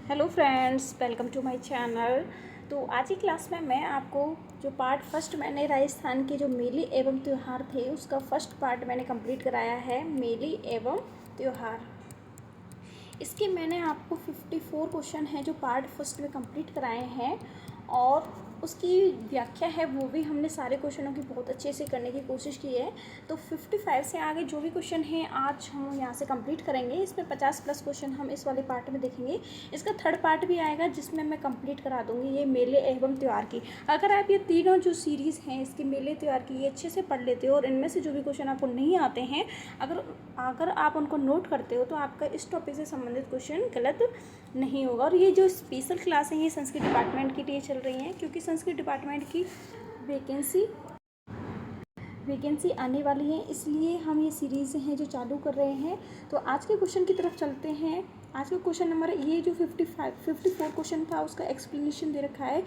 Hello friends, welcome to my channel. तो आज की क्लास में मैं आपको जो पार्ट फर्स्ट मैंने राजस्थान के जो मेले एवं त्यौहार थे उसका फर्स्ट पार्ट मैंने कंप्लीट कराया है, मेले एवं त्यौहार। इसके मैंने आपको 54 क्वेश्चन हैं जो पार्ट फर्स्ट में कंप्लीट कराए हैं और उसकी व्याख्या है वो भी हमने सारे क्वेश्चनों की बहुत अच्छे से करने की कोशिश की है। तो 55 से आगे जो भी क्वेश्चन हैं आज हम यहाँ से कंप्लीट करेंगे। इसमें 50+ क्वेश्चन हम इस वाले पार्ट में देखेंगे। इसका थर्ड पार्ट भी आएगा जिसमें मैं कंप्लीट करा दूँगी ये मेले एवं त्यौहार की। अगर आप ये तीनों जो सीरीज़ हैं इसके मेले त्यौहार की ये अच्छे से पढ़ लेते हो और इनमें से जो भी क्वेश्चन आपको नहीं आते हैं अगर आप उनको नोट करते हो तो आपका इस टॉपिक से संबंधित क्वेश्चन गलत नहीं होगा। और ये जो स्पेशल क्लास है ये संस्कृत डिपार्टमेंट के लिए चल रही हैं क्योंकि संस्कृत डिपार्टमेंट की वैकेंसी आने वाली है, इसलिए हम ये सीरीज़ हैं जो चालू कर रहे हैं। तो आज के क्वेश्चन की तरफ चलते हैं। आज का क्वेश्चन नंबर ये जो 54 क्वेश्चन था उसका एक्सप्लेनेशन दे रखा है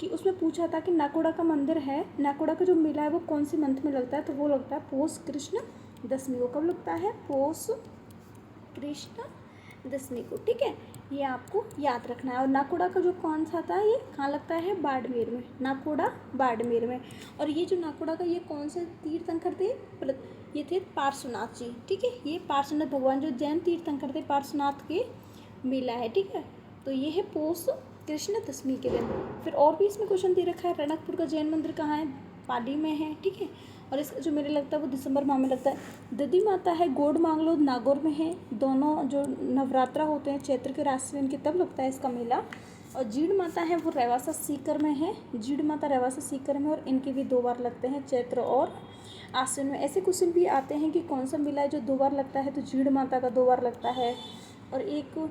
कि उसमें पूछा था कि नाकोड़ा का मंदिर है, नाकोड़ा का जो मेला है वो कौन से मंथ में लगता है। तो वो लगता है पोष कृष्ण दशमी को। कब लगता है? पोष कृष्ण दशमी को। ठीक है, ये आपको याद रखना है। और नाकोड़ा का जो कौन सा था ये कहाँ लगता है? बाड़मेर में। नाकोड़ा बाड़मेर में। और ये जो नाकोड़ा का ये कौन से तीर्थंकर थे? ये थे पार्श्वनाथ जी। ठीक है, ये पार्श्वनाथ भगवान जो जैन तीर्थंकर थे पार्श्वनाथ के मेला है। ठीक है, तो ये है पोष कृष्ण दशमी के दिन। फिर और भी इसमें क्वेश्चन दे रखा है, रणकपुर का जैन मंदिर कहाँ है? पाली में है। ठीक है, और इसका जो मेला लगता है वो दिसंबर माह में लगता है। दधी माता है गोड मांगलो नागौर में है। दोनों जो नवरात्रा होते हैं चैत्र के रास्ते के तब लगता है इसका मेला। और जीड़ माता है वो रेवासा सीकर में है। जीड़ माता रेवासा सीकर में, और इनके भी 2 बार लगते हैं, चैत्र और आश्विन में। ऐसे क्वेश्चन भी आते हैं कि कौन सा मेला है जो 2 बार लगता है। तो जीड़ माता का 2 बार लगता है। और एक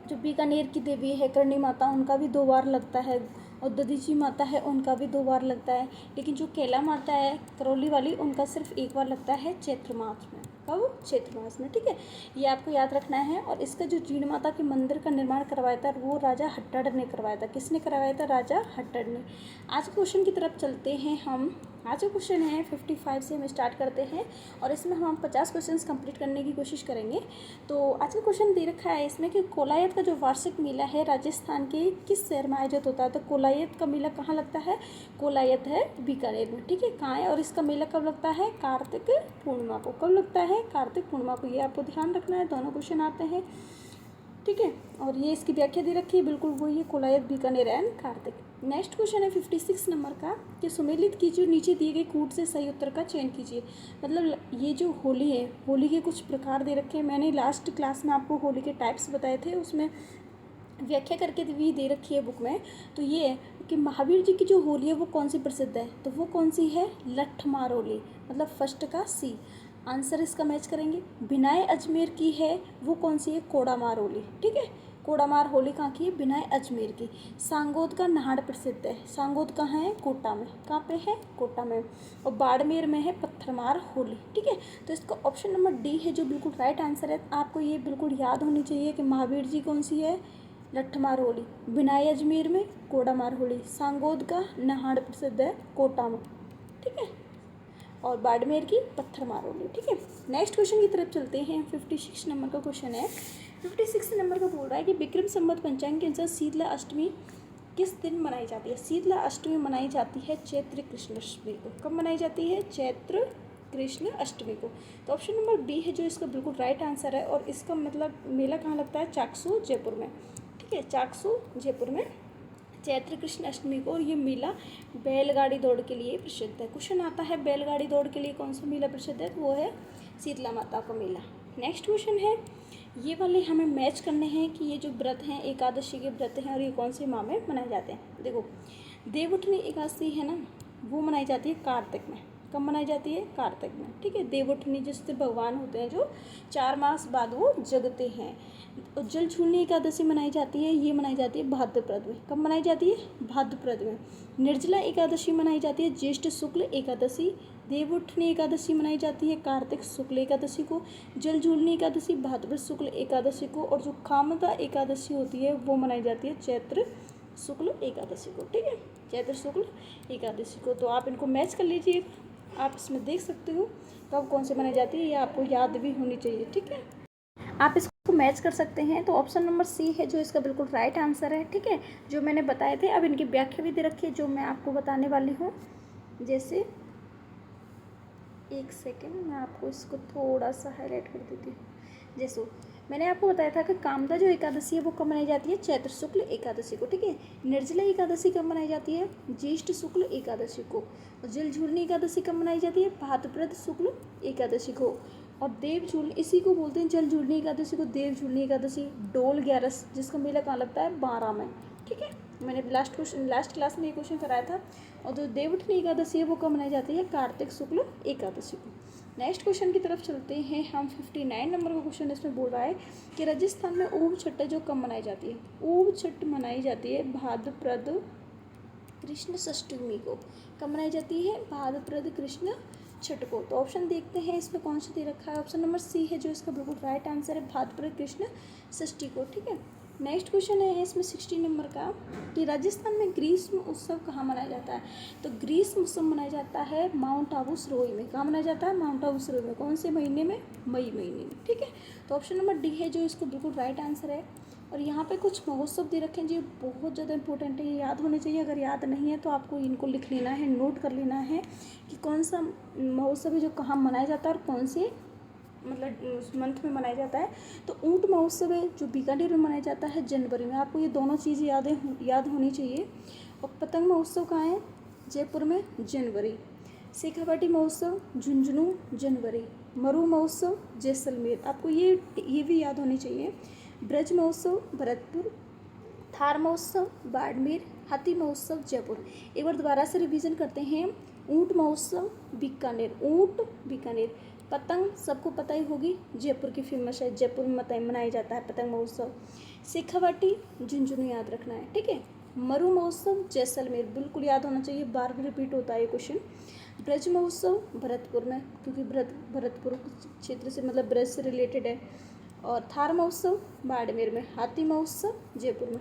जो बीकानेर की देवी है करणी माता, उनका भी 2 बार लगता है। और दधीची माता है उनका भी 2 बार लगता है। लेकिन जो कैला माता है करौली वाली, उनका सिर्फ 1 बार लगता है चैत्र मास में। कब? चैत्र मास में। ठीक है, ये आपको याद रखना है। और इसका जो जीण माता के मंदिर का निर्माण करवाया था वो राजा हट्टड़ ने करवाया था। किसने करवाया था? राजा हट्टड़ ने। आज क्वेश्चन की तरफ चलते हैं हम। आज का क्वेश्चन है 55 से हम स्टार्ट करते हैं और इसमें हम 50 क्वेश्चंस कंप्लीट करने की कोशिश करेंगे। तो आज का क्वेश्चन दे रखा है इसमें कि कोलायत का जो वार्षिक मेला है राजस्थान के किस शहर में आयोजित होता है। तो कोलायत का मेला कहाँ लगता है? कोलायत है बीकानेर में। ठीक है, कहाँ है? और इसका मेला कब लगता है? कार्तिक पूर्णिमा को। कब लगता है? कार्तिक पूर्णिमा को। ये आपको ध्यान रखना है, दोनों क्वेश्चन आते हैं। ठीक है, और ये इसकी व्याख्या दे रखी है, बिल्कुल वही है, Kolayat Bikaner and Kartik. Next question है 56 नंबर का कि सुमेलित कीजिए नीचे दिए गए कूट से सही उत्तर का चयन कीजिए। मतलब ये जो होली है, होली के कुछ प्रकार दे रखे हैं। मैंने लास्ट क्लास में आपको होली के टाइप्स बताए थे, उसमें व्याख्या करके भी दे रखी है बुक में। तो ये है कि महावीर जी की जो होली है वो कौन सी प्रसिद्ध है। तो वो कौन सी है? लठमार होली। मतलब फर्स्ट का सी आंसर इसका मैच करेंगे। बिनाए अजमेर की है वो कौन सी है? कोड़ामार होली। ठीक है, कोड़ामार होली कहाँ की है? बिनाए अजमेर की। सांगोद का नहाड़ प्रसिद्ध है। सांगोद कहाँ है? कोटा में। कहाँ पे है? कोटा में। और बाड़मेर में है पत्थरमार होली। ठीक है, तो इसका ऑप्शन नंबर डी है जो बिल्कुल राइट आंसर है। आपको ये बिल्कुल याद होनी चाहिए कि महावीर जी कौन सी है? लठमार होली। बिनाए अजमेर में कोड़ामार होली। सांगोद का नहाड़ प्रसिद्ध है कोटा में। ठीक है, और बाड़मेर की पत्थरमार होली। ठीक है, नेक्स्ट क्वेश्चन की तरफ चलते हैं। 56 नंबर का क्वेश्चन है। 56 नंबर का बोल रहा है कि विक्रम संवत पंचांग के अनुसार शीतला अष्टमी किस दिन मनाई जाती है। शीतला अष्टमी मनाई जाती है चैत्र कृष्ण अष्टमी को। कब मनाई जाती है? चैत्र कृष्ण अष्टमी को। तो ऑप्शन नंबर बी है जो इसका बिल्कुल राइट आंसर है। और इसका मतलब मेला कहाँ लगता है? चाकसू जयपुर में। ठीक है, चाकसू जयपुर में चैत्र कृष्ण अष्टमी को। और ये मेला बैलगाड़ी दौड़ के लिए प्रसिद्ध है। क्वेश्चन आता है बैलगाड़ी दौड़ के लिए कौन सा मेला प्रसिद्ध है? तो वो है शीतला माता का मेला। नेक्स्ट क्वेश्चन है, ये वाले हमें मैच करने हैं कि ये जो व्रत हैं एकादशी के व्रत हैं और ये कौन से माह में मनाए जाते हैं। देखो, देवउठनी एकादशी है ना, वो मनाई जाती है कार्तिक में। कब मनाई जाती है? कार्तिक में। ठीक है, देवउठनी जिससे भगवान होते हैं जो 4 मास बाद वो जगते हैं। और जल झूलनी एकादशी मनाई जाती है, ये मनाई जाती है भाद्रपद में। कब मनाई जाती है? भाद्रपद में। निर्जला एकादशी मनाई जाती है ज्येष्ठ शुक्ल एकादशी। देवउठनी एकादशी मनाई जाती है कार्तिक शुक्ल एकादशी को। जल झूलनी एकादशी भाद्रपद शुक्ल एकादशी को। और जो कामदा एकादशी होती है वो मनाई जाती है चैत्र शुक्ल एकादशी को। ठीक है, चैत्र शुक्ल एकादशी को। तो आप इनको मैच कर लीजिए, आप इसमें देख सकते हो कब कौन से मनाई जाती है, ये आपको याद भी होनी चाहिए। ठीक है, आप इस को मैच कर सकते हैं। तो ऑप्शन नंबर सी है जो इसका बिल्कुल राइट आंसर है। ठीक है, जो मैंने बताए थे। अब इनकी व्याख्या भी दे रखी है जो मैं आपको बताने वाली हूँ। जैसे एक सेकेंड, मैं आपको इसको थोड़ा सा हाईलाइट कर देती हूँ। जैसे मैंने आपको बताया था कि कामदा जो एकादशी है वो कब मनाई जाती है, चैत्र शुक्ल एकादशी को। ठीक है, निर्जला एकादशी कब मनाई जाती है, ज्येष्ठ शुक्ल एकादशी को। और जलझूलनी एकादशी कब मनाई जाती है, भाद्रपद शुक्ल एकादशी को। और देव झूल, इसी को बोलते हैं जलझूलनी एकादशी को देव झूलनी एकादशी। डोल ग्यारस, जिसका मेला कहाँ लगता है, 12 में। ठीक है, मैंने लास्ट क्लास में ये क्वेश्चन कराया था। और जो देवउठनी एकादशी है वो कब मनाई जाती है, कार्तिक शुक्ल एकादशी को। नेक्स्ट क्वेश्चन की तरफ चलते हैं हम। 59 नंबर का क्वेश्चन इसमें बोल रहा है कि राजस्थान में ऊब छठ जो कब मनाई जाती है। ऊब छठ मनाई जाती है भाद्रपद कृष्ण षष्टमी को। कब मनाई जाती है, भाद्रपद कृष्ण छठ को। तो ऑप्शन देखते हैं इसमें कौन सा दे रखा है। ऑप्शन नंबर सी है जो इसका बिल्कुल राइट आंसर है, भाद्रपद कृष्ण षष्ठी को। ठीक है, नेक्स्ट क्वेश्चन है इसमें 60 नंबर का कि राजस्थान में ग्रीष्म उत्सव कहाँ मनाया जाता है। तो ग्रीष्म उत्सव मनाया जाता है माउंट आबू सिरोही में। कहाँ मनाया जाता है, माउंट आबू सिरोही में। कौन से महीने में, मई महीने में। ठीक है, तो ऑप्शन नंबर डी है जो इसको बिल्कुल राइट आंसर है। और यहाँ पे कुछ महोत्सव दे रखे हैं जो बहुत ज़्यादा इंपॉर्टेंट है, ये याद होने चाहिए। अगर याद नहीं है तो आपको इनको लिख लेना है, नोट कर लेना है कि कौन सा महोत्सव है जो कहाँ मनाया जाता है और कौन से मतलब उस मंथ में मनाया जाता है। तो ऊंट महोत्सव है जो बीकानेर में मनाया जाता है जनवरी में। आपको ये दोनों चीज़ें याद होनी चाहिए। और पतंग महोत्सव कहाँ है, जयपुर में, जनवरी। शेखावाटी महोत्सव झुंझुनू, जनवरी। मरु महोत्सव जैसलमेर, आपको ये भी याद होनी चाहिए। ब्रज महोत्सव भरतपुर। थार महोत्सव बाड़मेर। हाथी महोत्सव जयपुर। एक बार दोबारा से रिवीजन करते हैं। ऊंट महोत्सव बीकानेर, ऊंट बीकानेर। पतंग सबको पता ही होगी, जयपुर की फेमस है, जयपुर में मनाया जाता है पतंग महोत्सव। शेखावाटी झुंझुनू याद रखना है। ठीक है, मरु महोत्सव जैसलमेर, बिल्कुल याद होना चाहिए, बार बार रिपीट होता है ये क्वेश्चन। ब्रज महोत्सव भरतपुर में, क्योंकि भरतपुर क्षेत्र से मतलब ब्रज से रिलेटेड है। और थार महोत्सव बाड़मेर में। हाथी महोत्सव जयपुर में।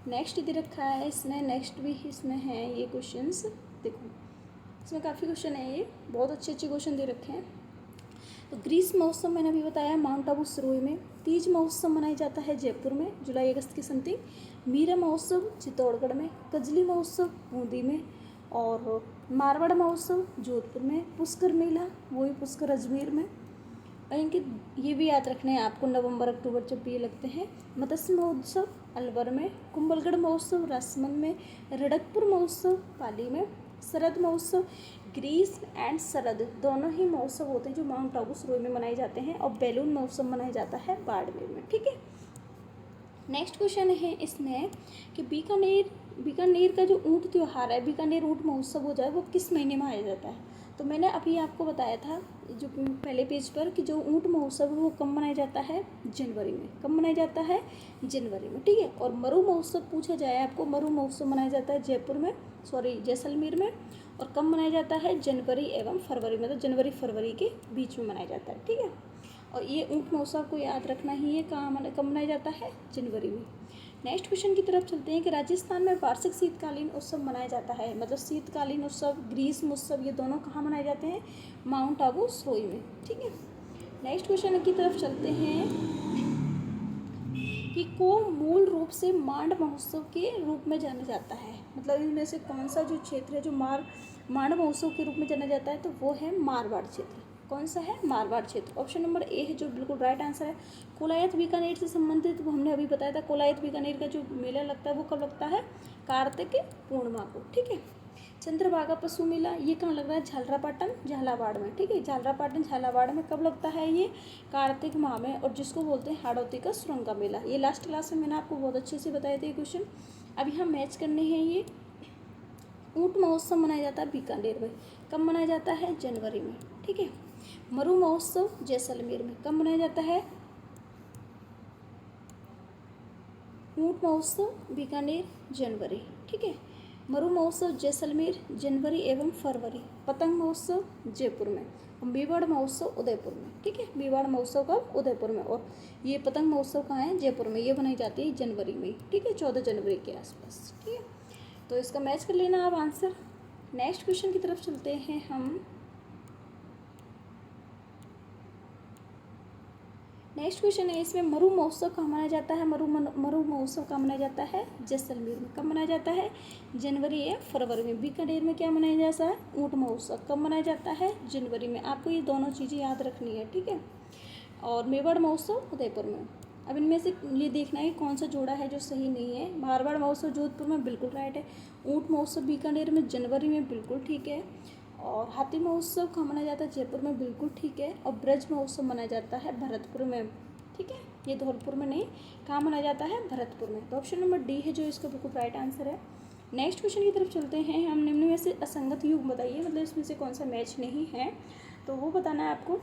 नेक्स्ट दे रखा है इसमें, नेक्स्ट भी इसमें है ये क्वेश्चंस। देखो इसमें काफ़ी क्वेश्चन है, ये बहुत अच्छे क्वेश्चन दे रखे हैं। तो ग्रीष्म महोत्सव मैंने अभी बताया माउंट आबू सिरोही में। तीज महोत्सव मनाया जाता है जयपुर में, जुलाई अगस्त की समथिंग। मीरा महोत्सव चित्तौड़गढ़ में। कजली महोत्सव बूंदी में। और मारवाड़ महोत्सव जोधपुर में। पुष्कर मेला वही पुष्कर अजमेर में। और इनके ये भी याद रखने हैं आपको, नवंबर अक्टूबर जब भी ये लगते हैं। मत्स्य महोत्सव अलवर में। कुंभलगढ़ महोत्सव राजसमंद में। रड़कपुर महोत्सव पाली में। शरद महोत्सव, ग्रीष्म एंड शरद दोनों ही महोत्सव होते हैं जो माउंट आबू सिरोही में मनाए जाते हैं। और बैलून महोत्सव मनाया जाता है बाड़मेर में। ठीक है, नेक्स्ट क्वेश्चन है इसमें कि बीकानेर का जो ऊंट त्यौहार है, बीकानेर ऊंट महोत्सव हो जाए, वो किस महीने में आया जाता है। तो मैंने अभी आपको बताया था जो पहले पेज पर कि जो ऊंट महोत्सव है वो कब मनाया जाता है, जनवरी में। कब मनाया जाता है, जनवरी में। ठीक है, और मरु महोत्सव पूछा जाए आपको, मरु महोत्सव मनाया जाता है जयपुर में, जैसलमेर में। और कब मनाया जाता है, जनवरी एवं फरवरी में, तो जनवरी फरवरी के बीच में मनाया जाता है। ठीक है, और ये ऊंट महोत्सव को याद रखना ही है, कब मनाया जाता है, जनवरी में। नेक्स्ट क्वेश्चन की तरफ चलते हैं कि राजस्थान में वार्षिक शीतकालीन उत्सव मनाया जाता है, मतलब शीतकालीन उत्सव, ग्रीष्म उत्सव, ये दोनों कहाँ मनाए जाते हैं, माउंट आबू सिरोही में। ठीक है, नेक्स्ट क्वेश्चन की तरफ चलते हैं कि को मूल रूप से मांड महोत्सव के रूप में जाना जाता है, मतलब इनमें से कौन सा जो क्षेत्र है जो मांड महोत्सव के रूप में जाना जाता है, तो वो है मारवाड़ क्षेत्र। कौन सा है, मारवाड़ क्षेत्र। ऑप्शन नंबर ए है जो बिल्कुल राइट आंसर है। कोलायत बीकानेर से संबंधित वो हमने अभी बताया था, कोलायत बीकानेर का जो मेला लगता है वो कब लगता है, कार्तिक पूर्णिमा को। ठीक है, चंद्रभागा पशु मेला ये कहाँ लग रहा है, झालरापाटन झालावाड़ में। ठीक है, झालरापाटन झालावाड़ में कब लगता है ये, कार्तिक माह में, और जिसको बोलते हैं हाड़ौती का सुरंग का मेला। ये लास्ट क्लास में मैंने आपको बहुत अच्छे से बताए थे क्वेश्चन। अभी हम मैच करने हैं ये। ऊंट महोत्सव मनाया जाता है बीकानेर में, कब मनाया जाता है, जनवरी में। ठीक है, मरु महोत्सव जैसलमेर में, कब मनाया जाता है, ऊंट महोत्सव बीकानेर जनवरी। ठीक है, मरु महोत्सव जैसलमेर जनवरी एवं फरवरी। पतंग महोत्सव जयपुर में। और मेवाड़ महोत्सव उदयपुर में। ठीक है, मेवाड़ महोत्सव कब, उदयपुर में। और ये पतंग महोत्सव कहाँ है, जयपुर में। ये बनाई जाती है जनवरी में। ठीक है, 14 जनवरी के आसपास। ठीक है, तो इसका मैच कर लेना आप आंसर। नेक्स्ट क्वेश्चन की तरफ चलते हैं हम। नेक्स्ट क्वेश्चन है, इसमें मरु महोत्सव कहाँ मनाया जाता है? मरु महोत्सव कहाँ मनाया जाता है? जैसलमेर में। कब मनाया जाता है? जनवरी या फरवरी में। बीकानेर में क्या मनाया जाता है? ऊँट महोत्सव। कब मनाया जाता है? जनवरी में। आपको ये दोनों चीज़ें याद रखनी है, ठीक है। और मेवाड़ महोत्सव उदयपुर में। अब इनमें से ये देखना है कौन सा जोड़ा है जो सही नहीं है। मारवाड़ महोत्सव जोधपुर में, बिल्कुल राइट है। ऊँट महोत्सव बीकानेर में जनवरी में, बिल्कुल ठीक है। और हाथी महोत्सव कहाँ मनाया जाता है? जयपुर में, बिल्कुल ठीक है। और ब्रज महोत्सव मनाया जाता है भरतपुर में, ठीक है। ये धौलपुर में नहीं, कहाँ मनाया जाता है? भरतपुर में। तो ऑप्शन नंबर डी है जो इसका बिल्कुल राइट आंसर है। नेक्स्ट क्वेश्चन की तरफ चलते हैं हम। निम्न में से असंगत युग बताइए, मतलब इसमें से कौन सा मैच नहीं है, तो वो बताना है आपको।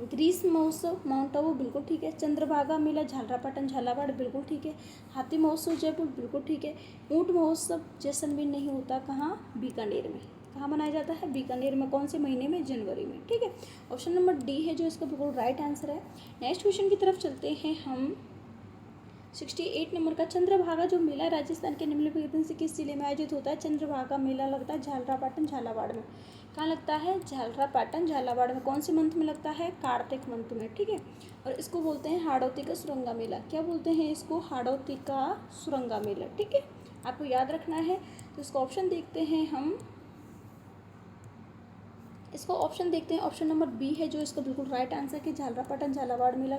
ग्रीष्म महोत्सव माउंट आबू, बिल्कुल ठीक है। चंद्रभागा मेला झालरापाटन झालावाड़, बिल्कुल ठीक है। हाथी महोत्सव जयपुर, बिल्कुल ठीक है। ऊँट महोत्सव जैसलमेर नहीं होता, कहाँ? बीकानेर में। कहाँ मनाया जाता है? बीकानेर में। कौन से महीने में? जनवरी में, ठीक है। ऑप्शन नंबर डी है जो इसका बिल्कुल राइट आंसर है। नेक्स्ट क्वेश्चन की तरफ चलते हैं हम। 68 नंबर का, चंद्रभागा जो मेला राजस्थान के निम्नलिखित में से किस जिले में आयोजित होता है? चंद्रभागा मेला लगता है झालरापाटन झालावाड़ में। कहाँ लगता है? झालरापाटन झालावाड़ में। कौन से मंथ में लगता है? कार्तिक मंथ में, ठीक है। और इसको बोलते हैं हाड़ौती का सुरंगा मेला। क्या बोलते हैं इसको? हाड़ौती का सुरंगा मेला, ठीक है। आपको याद रखना है। तो इसको ऑप्शन देखते हैं हम। इसको ऑप्शन देखते हैं, ऑप्शन नंबर बी है जो इसका बिल्कुल राइट आंसर कि झालरापाटन झालावाड़ मेला।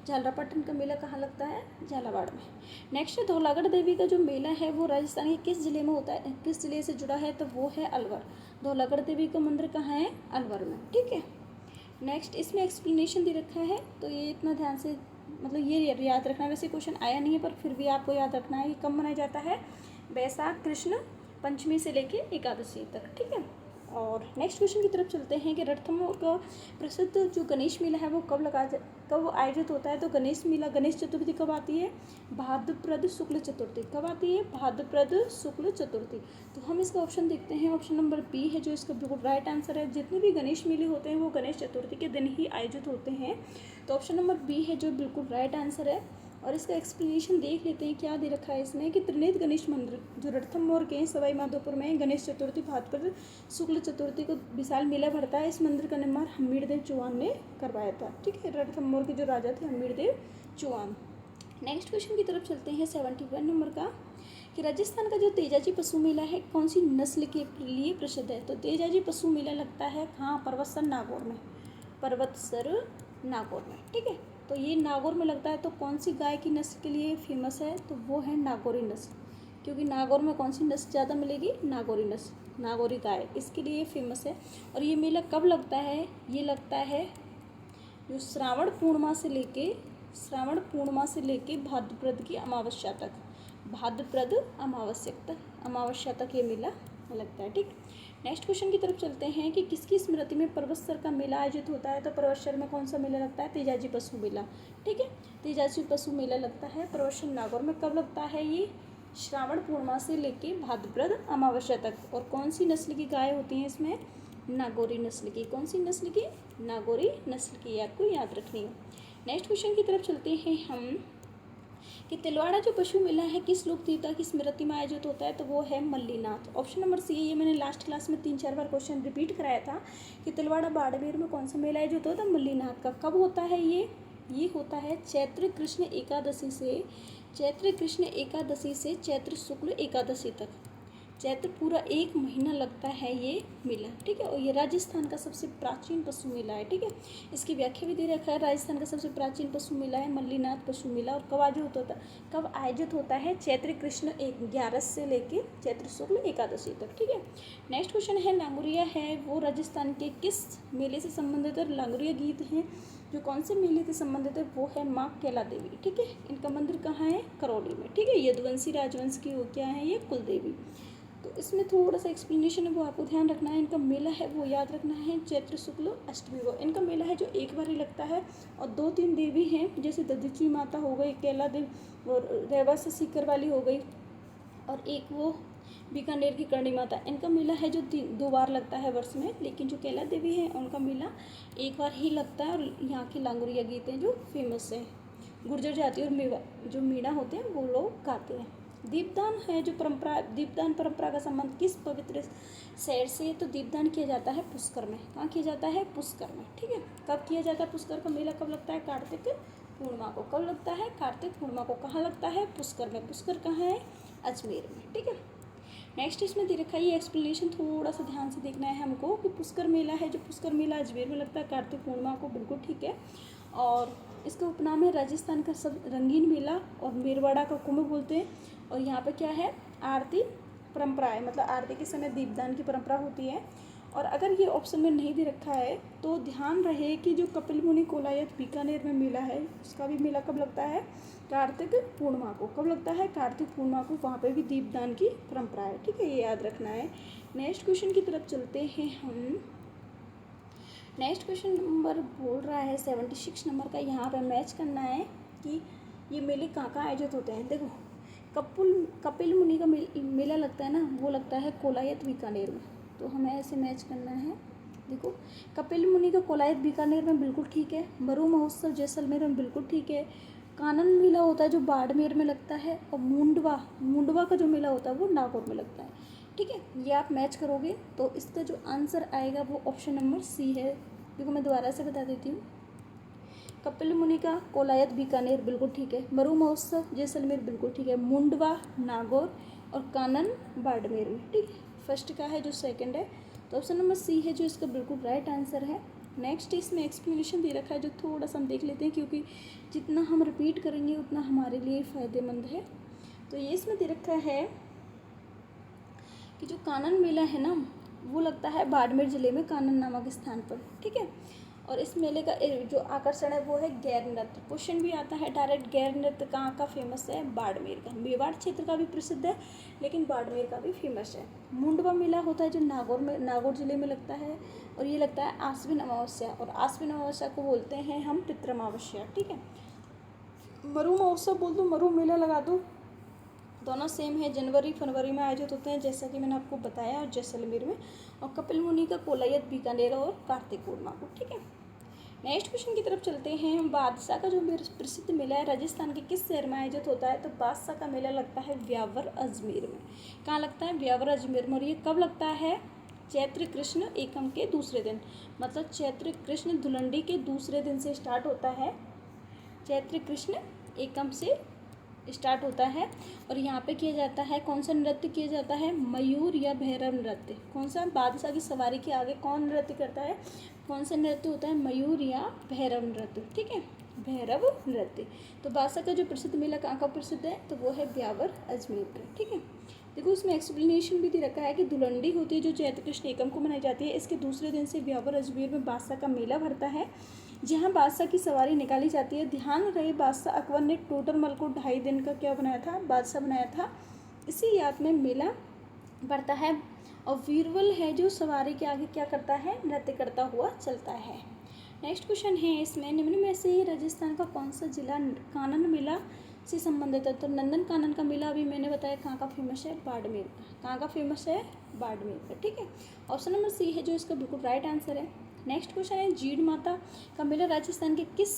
झालरापाटन का मेला कहाँ लगता है? झालावाड़ में। नेक्स्ट है, धौलागढ़ देवी का जो मेला है वो राजस्थान के किस जिले में होता है? किस जिले से जुड़ा है? तो वो है अलवर। धौलागढ़ देवी का मंदिर कहाँ है? अलवर में, ठीक है। नेक्स्ट इसमें एक्सप्लेनेशन दे रखा है, तो ये इतना ध्यान से मतलब ये याद रखना। वैसे क्वेश्चन आया नहीं है पर फिर भी आपको याद रखना है। ये कब मनाया जाता है? बैसाख कृष्ण पंचमी से लेके एकादशी तक, ठीक है। और नेक्स्ट क्वेश्चन की तरफ चलते हैं कि रणथंभौर का प्रसिद्ध जो गणेश मेला है वो कब आयोजित होता है? तो गणेश मेला, गणेश चतुर्थी कब आती है? भाद्रपद शुक्ल चतुर्थी। कब आती है? भाद्रपद शुक्ल चतुर्थी। तो हम इसका ऑप्शन देखते हैं, ऑप्शन नंबर बी है जो इसका बिल्कुल राइट आंसर है। जितने भी गणेश मेले होते हैं वो गणेश चतुर्थी के दिन ही आयोजित होते हैं। तो ऑप्शन नंबर बी है जो बिल्कुल राइट आंसर है। और इसका एक्सप्लेनेशन देख लेते हैं, क्या दे रखा है इसमें कि त्रिनेत्र गणेश मंदिर जो रणथंभौर के सवाई माधोपुर में गणेश चतुर्थी भाद्रपद शुक्ल चतुर्थी को विशाल मेला भरता है। इस मंदिर का निर्माण हमीरदेव चौहान ने करवाया था, ठीक है। रणथंभौर के जो राजा थे हमीरदेव चौहान। नेक्स्ट क्वेश्चन की तरफ चलते हैं 71 नंबर का कि राजस्थान का जो तेजाजी पशु मेला है कौन सी नस्ल के लिए प्रसिद्ध है? तो तेजाजी पशु मेला लगता है कहाँ? पर्वतसर नागौर में। पर्वतसर नागौर में, ठीक है। तो ये नागौर में लगता है। तो कौन सी गाय की नस्ल के लिए फेमस है? तो वो है नागौरी नस्ल, क्योंकि नागौर में कौन सी नस्ल ज़्यादा मिलेगी? नागौरी नस्ल, नागौरी गाय, इसके लिए फेमस है। और ये मेला कब लगता है? ये लगता है जो श्रावण पूर्णिमा से लेके भाद्रपद की अमावस्या तक, भाद्रपद अमावस्या तक ये मेला लगता है, ठीक। नेक्स्ट क्वेश्चन की तरफ चलते हैं कि किसकी स्मृति में पर्वतसर का मेला आयोजित होता है? तो पर्वतसर में कौन सा मेला लगता है? तेजाजी पशु मेला, ठीक है। तेजाजी पशु मेला लगता है पर्वतसर नागौर में। कब लगता है ये? श्रावण पूर्णिमा से लेके भाद्रपद अमावस्या तक। और कौन सी नस्ल की गाय होती हैं इसमें? नागौरी नस्ल की। कौन सी नस्ल की? नागौरी नस्ल की, आपको याद रखनी है। नेक्स्ट क्वेश्चन की तरफ चलते हैं हम कि तिलवाड़ा जो पशु मेला है किस लोक देवता की स्मृति में आयोजित होता है? तो वो है मल्लीनाथ। ऑप्शन नंबर सी है। ये मैंने लास्ट क्लास में 3-4 बार क्वेश्चन रिपीट कराया था कि तिलवाड़ा बाड़मेर में कौन सा मेला आयोजित होता है? मल्लीनाथ का। कब होता है ये होता है चैत्र कृष्ण एकादशी से चैत्र शुक्ल एकादशी तक। चैत्र पूरा 1 महीना लगता है ये मेला, ठीक है। और ये राजस्थान का सबसे प्राचीन पशु मेला है, ठीक है। इसकी व्याख्या भी दे रखा है। राजस्थान का सबसे प्राचीन पशु मेला है मल्लीनाथ पशु मेला। और कब आयोजित होता है? चैत्र कृष्ण 11 से लेके चैत्र शुक्ल एकादशी तक, ठीक है। नेक्स्ट क्वेश्चन है, लांगुरिया है वो राजस्थान के किस मेले से संबंधित है? लांगुरिया गीत हैं जो कौन से मेले से संबंधित है? वो है माँ कैला देवी, ठीक है। इनका मंदिर कहाँ है? करौली में, ठीक है। यदुवंशी राजवंश की वो क्या है? ये कुल देवी। तो इसमें थोड़ा सा एक्सप्लेनेशन है वो आपको ध्यान रखना है। इनका मेला है वो याद रखना है चैत्र शुक्ल अष्टमी को। इनका मेला है जो एक बार ही लगता है। और 2-3 देवी हैं जैसे दधिची माता हो गई, कैला देवी और रेवा से सीकर वाली हो गई, और एक वो बीकानेर की करणी माता। इनका मेला है जो 2 बार लगता है वर्ष में। लेकिन जो कैला देवी है उनका मेला एक बार ही लगता है। और यहाँ की लांगुरिया गीत हैं जो फेमस है। गुर्जर जाति और जो मीणा होते हैं वो लोग गाते हैं। दीपदान है जो दीपदान परंपरा का संबंध किस पवित्र शहर से? तो दीपदान किया जाता है पुष्कर में। कहाँ किया जाता है? पुष्कर में, ठीक है। कब किया जाता है? पुष्कर का मेला कब लगता है? कार्तिक पूर्णिमा को कब लगता है? कार्तिक पूर्णिमा को। कहाँ लगता है? पुष्कर में। पुष्कर कहाँ है? अजमेर में। ठीक है। नेक्स्ट इसमें दे रखा है, ये एक्सप्लेनेशन थोड़ा सा ध्यान से देखना है हमको कि पुष्कर मेला है, जो पुष्कर मेला अजमेर में लगता है कार्तिक पूर्णिमा को, बिल्कुल ठीक है। और इसका उपनाम है राजस्थान का सब रंगीन मेला, और मेरवाड़ा का कुंभ बोलते हैं। और यहाँ पे क्या है? आरती परंपरा है, मतलब आरती के समय दीपदान की परंपरा होती है। और अगर ये ऑप्शन में नहीं दे रखा है तो ध्यान रहे कि जो कपिल मुनि कोलायत बीकानेर में मेला है, उसका भी मेला कब लगता है? कार्तिक पूर्णिमा को। कब लगता है? कार्तिक पूर्णिमा को। वहाँ पे भी दीपदान की परंपरा है। ठीक है, ये याद रखना है। नेक्स्ट क्वेश्चन की तरफ चलते हैं हम। नेक्स्ट क्वेश्चन नंबर बोल रहा है 76 नंबर का। यहाँ पे मैच करना है कि ये मेले कहाँ कहाँ आयोजित होते हैं। देखो, कपिल मुनि का मेला लगता है ना, वो लगता है कोलायत बीकानेर में, तो हमें ऐसे मैच करना है। देखो, कपिल मुनि का कोलायत बीकानेर में, बिल्कुल ठीक है। मरु महोत्सव जैसलमेर में, बिल्कुल ठीक है। कानन मेला होता है जो बाड़मेर में लगता है, और मुंडवा का जो मेला होता है वो नागौर में लगता है। ठीक है, ये आप मैच करोगे तो इसका जो आंसर आएगा वो ऑप्शन नंबर सी है। देखो, मैं दोबारा से बता देती हूँ। कपिल मुनि का कोलायत बीकानेर, बिल्कुल ठीक है। मरु महोत्सव जैसलमेर, बिल्कुल ठीक है। मुंडवा नागौर, और कानन बाड़मेर में। ठीक है, फर्स्ट का है जो सेकंड है, तो ऑप्शन नंबर सी है जो इसका बिल्कुल राइट आंसर है। नेक्स्ट इसमें एक्सप्लेनेशन दे रखा है जो थोड़ा सा हम देख लेते हैं, क्योंकि जितना हम रिपीट करेंगे उतना हमारे लिए फ़ायदेमंद है। तो ये इसमें दे रखा है कि जो कानन मेला है ना, वो लगता है बाड़मेर ज़िले में कानन नामक स्थान पर। ठीक है, और इस मेले का जो आकर्षण है वो है गैर नृत्य। क्वेश्चन भी आता है डायरेक्ट, गैर नृत्य कहाँ का फेमस है? बाड़मेर का। मेवाड़ क्षेत्र का भी प्रसिद्ध है, लेकिन बाड़मेर का भी फेमस है। मुंडवा मेला होता है जो नागौर जिले में लगता है, और ये लगता है आश्विन अमावस्या, और आश्विन अमावस्या को बोलते हैं हम पितृ अमावस्या। ठीक है, मरु महोत्सव बोल दो, मरु मेला लगा दो, दोनों सेम है, जनवरी फरवरी में आयोजित होते हैं जैसा कि मैंने आपको बताया, और जैसलमेर में। और कपिल मुनि का कोलायत बीकानेर और कार्तिक पूर्णिमा को। ठीक है, नेक्स्ट क्वेश्चन की तरफ चलते हैं हम। बादशाह का जो प्रसिद्ध मेला है राजस्थान के किस शहर में आयोजित होता है? तो बादशाह का मेला लगता है ब्यावर अजमेर में। कहाँ लगता है? ब्यावर अजमेर में। और ये कब लगता है? चैत्र कृष्ण एकम के दूसरे दिन, मतलब चैत्र कृष्ण धुलंडी के दूसरे दिन से स्टार्ट होता है। चैत्र कृष्ण एकम से स्टार्ट होता है, और यहाँ पे किया जाता है, कौन सा नृत्य किया जाता है? मयूर या भैरव नृत्य। कौन सा? बादशाह की सवारी के आगे कौन नृत्य करता है? कौन सा नृत्य होता है? मयूर या भैरव नृत्य। ठीक है, भैरव नृत्य। तो बादशाह का जो प्रसिद्ध मेला कहाँ का प्रसिद्ध है? तो वो है ब्यावर अजमेर का। ठीक है, देखो इसमें एक्सप्लेनेशन भी दे रखा है कि धुलंडी होती है जो चैत्र कृष्ण एकम को मनाई जाती है, इसके दूसरे दिन से ब्यावर अजमेर में बादशाह का मेला भरता है, जहाँ बादशाह की सवारी निकाली जाती है। ध्यान रहे, बादशाह अकबर ने टोडरमल को 2.5 दिन का क्या बनाया था? बादशाह बनाया था। इसी याद में मेला बढ़ता है, और वीरबल है जो सवारी के आगे क्या करता है? नृत्य करता हुआ चलता है। नेक्स्ट क्वेश्चन है इसमें, निम्न में से राजस्थान का कौन सा जिला कानन मेला से संबंधित है? तो नंदन कानन का मेला अभी मैंने बताया कहाँ का फेमस है? बाड़मेर का। कहाँ का फेमस है? बाड़मेर का। ठीक है, ऑप्शन नंबर सी है जो इसका बिल्कुल राइट आंसर है। नेक्स्ट क्वेश्चन है, जीड माता का मेला राजस्थान के किस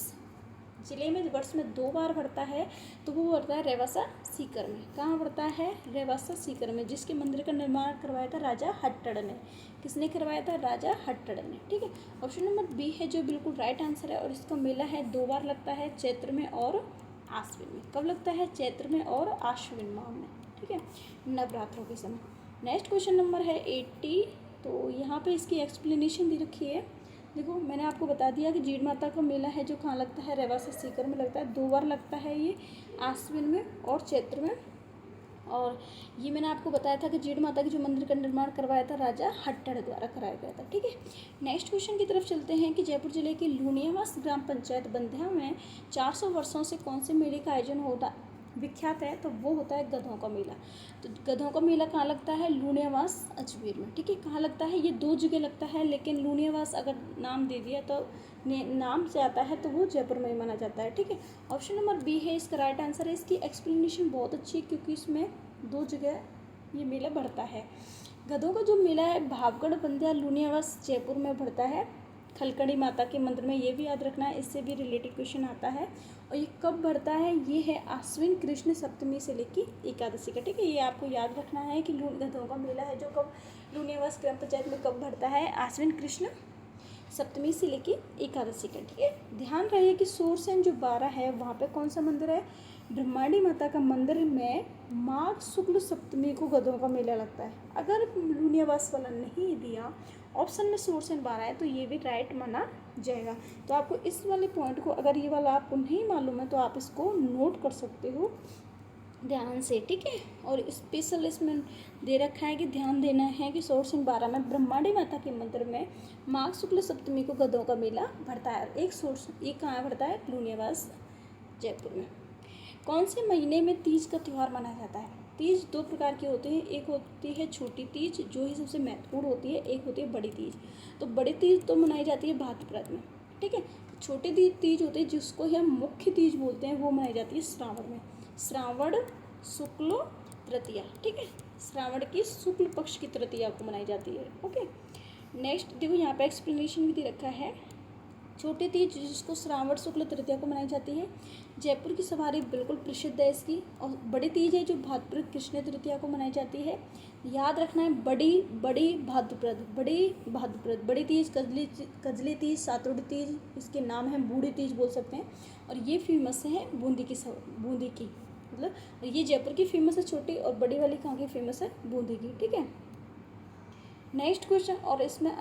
जिले में वर्ष में 2 बार बढ़ता है? तो वो बढ़ता है रेवासा सीकर में। कहाँ बढ़ता है? रेवासा सीकर में, जिसके मंदिर का निर्माण करवाया था राजा हट्टड़ ने। किसने करवाया था? राजा हट्टड़ ने। ठीक है, ऑप्शन नंबर बी है जो बिल्कुल राइट आंसर है, और इसका मेला है 2 बार लगता है, चैत्र में और आश्विन में। कब लगता है? चैत्र में और आश्विन माह में। ठीक है, नवरात्रों के समय। नेक्स्ट क्वेश्चन नंबर है 80, तो यहाँ पे इसकी एक्सप्लेनेशन दे रखी है। देखो, मैंने आपको बता दिया कि जीड माता का मेला है जो कहाँ लगता है? रेवासा सीकर में लगता है। 2 बार लगता है ये, आश्विन में और चैत्र में। और ये मैंने आपको बताया था कि जीड माता के जो मंदिर का निर्माण करवाया था राजा हट्टड़ द्वारा कराया गया था। ठीक है, नेक्स्ट क्वेश्चन की तरफ चलते हैं कि जयपुर जिले के लूनियावास ग्राम पंचायत बंध्या में 400 वर्षों से कौन से मेले का आयोजन होता विख्यात है? तो वो होता है गधों का मेला। तो गधों का मेला कहाँ लगता है? लूनियावास अजमेर में। ठीक है, कहाँ लगता है? ये 2 जगह लगता है, लेकिन लूनियावास अगर नाम दे दिया तो नाम से आता है तो वो जयपुर में ही माना जाता है। ठीक है, ऑप्शन नंबर बी है इसका राइट आंसर है। इसकी एक्सप्लेनेशन बहुत अच्छी है, क्योंकि इसमें 2 जगह ये मेला बढ़ता है। गधों का जो मेला है भावगढ़ बंध्या लूनियावास जयपुर में बढ़ता है, खलकड़ी माता के मंदिर में। ये भी याद रखना है, इससे भी रिलेटेड क्वेश्चन आता है। और ये कब बढ़ता है? ये है आश्विन कृष्ण सप्तमी से लेकर एकादशी का। ठीक है, ये आपको याद रखना है कि गधों का मेला है जो कब लूनियावास ग्राम पंचायत में कब बढ़ता है? आश्विन कृष्ण सप्तमी से लेके एकादशी का। ठीक है, ध्यान रहे कि सोरसेन जो 12 है वहाँ पे कौन सा मंदिर है, ब्रह्मांडी माता का मंदिर में माघ शुक्ल सप्तमी को गधों का मेला लगता है। अगर लूनियावास वाला नहीं दिया ऑप्शन में सोरसेन 12 है तो ये भी राइट माना जाएगा। तो आपको इस वाले पॉइंट को, अगर ये वाला आपको नहीं मालूम है तो आप इसको नोट कर सकते हो ध्यान से। ठीक है, और स्पेशल इसमें दे रखा है कि ध्यान देना है कि सोरसेन 12 में ब्रह्मांडी माता के मंदिर में माघ शुक्ल सप्तमी को गधों का मेला भरता है। एक सोर्स ये कहाँ भरता है, लूनियावास जयपुर में। कौन से महीने में तीज का त्यौहार मनाया जाता है। तीज दो प्रकार की होती है, एक होती है छोटी तीज जो ही सबसे महत्वपूर्ण होती है, एक होती है बड़ी तीज। तो बड़ी तीज तो मनाई जाती है भाद्रपद में। ठीक है, छोटी तीज होती है जिसको हम मुख्य तीज बोलते हैं, वो मनाई जाती है श्रावण में, श्रावण शुक्ल तृतीया। ठीक है, श्रावण की शुक्ल पक्ष की तृतीया को मनाई जाती है। ओके, नेक्स्ट देखो यहाँ पे एक्सप्लेनेशन भी दे रखा है। छोटी तीज जिसको श्रावण शुक्ल तृतीया को मनाई जाती है, जयपुर की सवारी बिल्कुल प्रसिद्ध है इसकी। और बड़ी तीज है जो भाद्रपद कृष्ण तृतीया को मनाई जाती है। याद रखना है बड़ी भाद्रपद, बड़ी तीज, कजली तीज, सातुड़ तीज, इसके नाम है बूढ़ी तीज बोल सकते हैं। और ये फेमस है बूंदी की, मतलब ये जयपुर की फेमस है छोटी, और बड़ी वाली कहाँ की फेमस है, बूंदी की। ठीक है, नेक्स्ट क्वेश्चन, और इसमें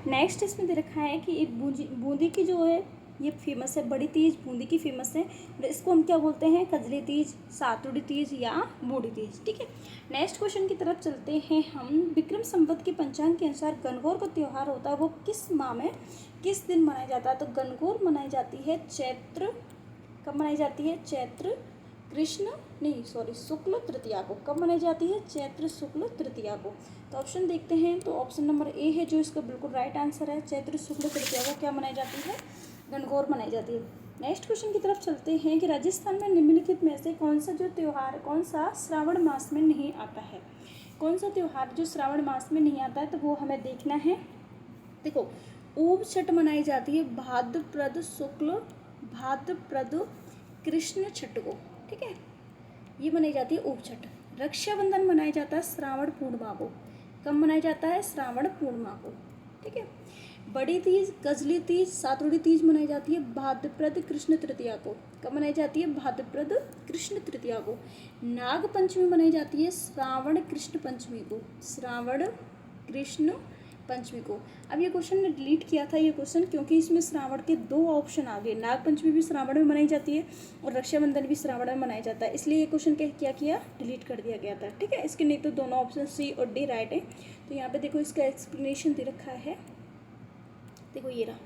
नेक्स्ट इसमें दे रखा है कि बूंदी की जो है ये फेमस है, बड़ी तीज बूंदी की फेमस है, और इसको हम क्या बोलते हैं, कजली तीज, सातुड़ी तीज या बूढ़ी तीज। ठीक है, नेक्स्ट क्वेश्चन की तरफ चलते हैं हम। विक्रम संवत के पंचांग के अनुसार गणगौर का त्यौहार होता है वो किस माह में किस दिन मनाया जाता है। तो गणगौर मनाई जाती है चैत्र, कब मनाई जाती है, चैत्र शुक्ल तृतीया को। कब मनाई जाती है, चैत्र शुक्ल तृतीया को। तो ऑप्शन देखते हैं, तो ऑप्शन नंबर ए है जो इसका बिल्कुल राइट आंसर है, चैत्र शुक्ल तृतीया को क्या मनाई जाती है, गणगौर मनाई जाती है। नेक्स्ट क्वेश्चन की तरफ चलते हैं कि राजस्थान में निम्नलिखित में से कौन सा श्रावण मास में नहीं आता है। कौन सा त्यौहार जो श्रावण मास में नहीं आता है, तो वो हमें देखना है। देखो, ऊब छठ मनाई जाती है भाद्रपद कृष्ण छठ को। ठीक है, ये मनाई जाती है ऊब छठ। रक्षाबंधन मनाया जाता है श्रावण पूर्णिमा को। कब मनाया जाता है, श्रावण पूर्णिमा को। ठीक है, बड़ी तीज, कजली तीज, सातुड़ी तीज मनाई जाती है भाद्रपद कृष्ण तृतीया को। कब मनाई जाती है, भाद्रपद कृष्ण तृतीया को। नाग पंचमी मनाई जाती है श्रावण कृष्ण पंचमी को, श्रावण कृष्ण पंचमी को। अब ये क्वेश्चन ने डिलीट किया था ये क्वेश्चन, क्योंकि इसमें श्रावण के दो ऑप्शन आ गए। नाग पंचमी भी श्रावण में मनाई जाती है और रक्षाबंधन भी श्रावण में मनाया जाता है, इसलिए ये क्वेश्चन क्या किया, डिलीट कर दिया गया था। ठीक है, इसके नहीं तो दोनों ऑप्शन सी और डी राइट है। तो यहाँ पे देखो इसका एक्सप्लेनेशन दे रखा है। देखो ये रहा,